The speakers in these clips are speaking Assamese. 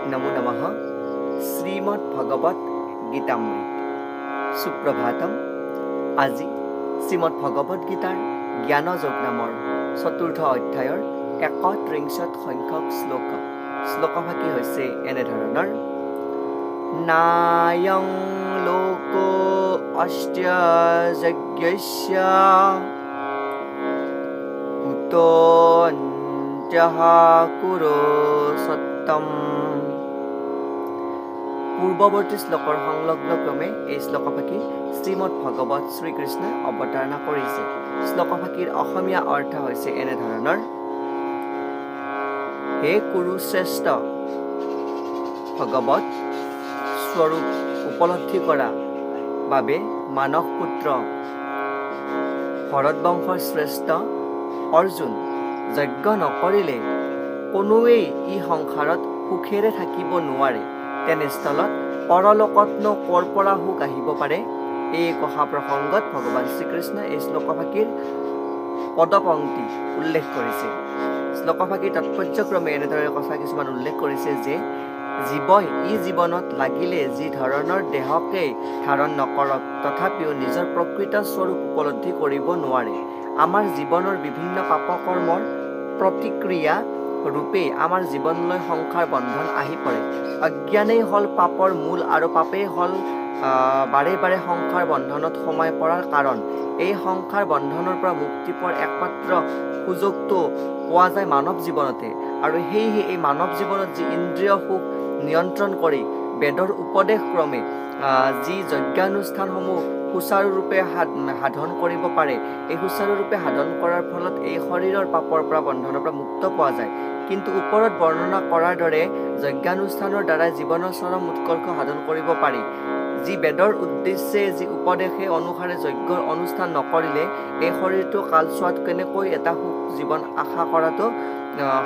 नमो नमः श्रीमद् भगवत गीतामृत सुप्रभातम। আজি শ্ৰীমদ ভগৱত গীতাৰ জ্ঞানযোগ নামৰ চতুৰ্থ অধ্যায়ৰ ৩১ সংখ্যক শ্লোকভাগী হৈছে এনেধৰণৰ। নায়ং লোকো অষ্ট্য যজ্ঞস্য কুতোऽন্যঃ কুৰু সত্যম। পূৰ্বৱৰ্তী শ্লোকৰ সংলগ্ন ক্ৰমে এই শ্লোকভাগী শ্ৰীমদ ভগৱত শ্ৰীকৃষ্ণই অৱতাৰণা কৰিছে। শ্লোকভাগীৰ অসমীয়া অৰ্থ হৈছে এনেধৰণৰ। হে কুৰুশ্ৰেষ্ঠ, ভগৱত স্বৰূপ উপলব্ধি কৰা বাবে মানস পুত্ৰ ভৰতবংশৰ শ্ৰেষ্ঠ অৰ্জুন, যজ্ঞ নকৰিলে কোনোৱেই ই সংসাৰত সুখেৰে থাকিব নোৱাৰে। তেনেস্থলত পৰলোকতনো ক'ৰ পৰা সুখ আহিব পাৰে? এই কথা প্ৰসংগত ভগৱান শ্ৰীকৃষ্ণই এই শ্লোকভাগীৰ পদপংক্তি উল্লেখ কৰিছে। শ্লোকভাগীৰ তাৎপৰ্যক্ৰমে এনেদৰে কথা কিছুমান উল্লেখ কৰিছে যে জীৱই ই জীৱনত লাগিলে যি ধৰণৰ দেহকেই ধাৰণ নকৰক তথাপিও নিজৰ প্ৰকৃত স্বৰূপ উপলব্ধি কৰিব নোৱাৰে। আমাৰ জীৱনৰ বিভিন্ন পাপকৰ্মৰ প্ৰতিক্ৰিয়া ৰূপে আমাৰ জীৱনলৈ সংসাৰ বন্ধন আহি পৰে। অজ্ঞানেই হ'ল পাপৰ মূল আৰু পাপেই হ'ল বাৰে বাৰে সংসাৰ বন্ধনত সোমাই পৰাৰ কাৰণ। এই সংসাৰ বন্ধনৰ পৰা মুক্তি পোৱাৰ একমাত্ৰ সুযোগটো পোৱা যায় মানৱ জীৱনতে, আৰু সেয়েহে এই মানৱ জীৱনত যি ইন্দ্ৰিয় সুখ নিয়ন্ত্ৰণ কৰি বেদৰ উপদেশ ক্ৰমে যি যজ্ঞানুষ্ঠানসমূহ সুচাৰুৰূপে সাধন কৰিব পাৰে, এই সুচাৰুৰূপে সাধন কৰাৰ ফলত এই শৰীৰৰ পাপৰ পৰা বন্ধনৰ পৰা মুক্ত পোৱা যায়। কিন্তু ওপৰত বৰ্ণনা কৰাৰ দৰে যজ্ঞানুষ্ঠানৰ দ্বাৰা জীৱনৰ চৰম উৎকৰ্ষ সাধন কৰিব পাৰি। যি বেদৰ উদ্দেশ্যে যি উপদেশে অনুসাৰে যজ্ঞৰ অনুষ্ঠান নকৰিলে এই শৰীৰটো কালচোৱাত কেনেকৈ এটা সুখ জীৱন আশা কৰাটো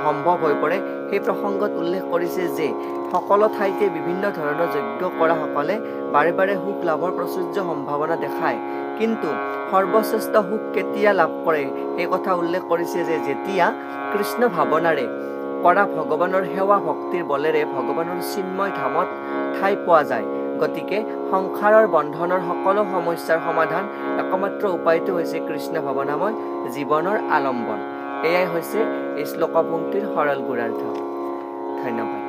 সম্ভৱ হৈ পৰে, সেই প্ৰসংগত উল্লেখ কৰিছে যে সকলো ঠাইতে বিভিন্ন ধৰণৰ যজ্ঞ কৰাসকলে বাৰে বাৰে সুখ লাভৰ প্ৰচুৰ্য সম্ভাৱনা দেখায়, কিন্তু সৰ্বশ্ৰেষ্ঠ সুখ কেতিয়া লাভ কৰে সেই কথা উল্লেখ কৰিছে যে যেতিয়া কৃষ্ণ ভাৱনাৰে কৰা ভগৱানৰ সেৱা ভক্তিৰ বলেৰে ভগৱানৰ চিন্ময় ধামত ঠাই পোৱা যায়। গতিকে সংসাৰৰ বন্ধনৰ সকলো সমস্যাৰ সমাধান একমাত্ৰ উপায়টো হৈছে কৃষ্ণ ভাৱনাময় জীৱনৰ আলম্বন। এয়াই হৈছে এই শ্লোকপংক্তিৰ সৰল গুৰাৰ্থ। ধন্যবাদ।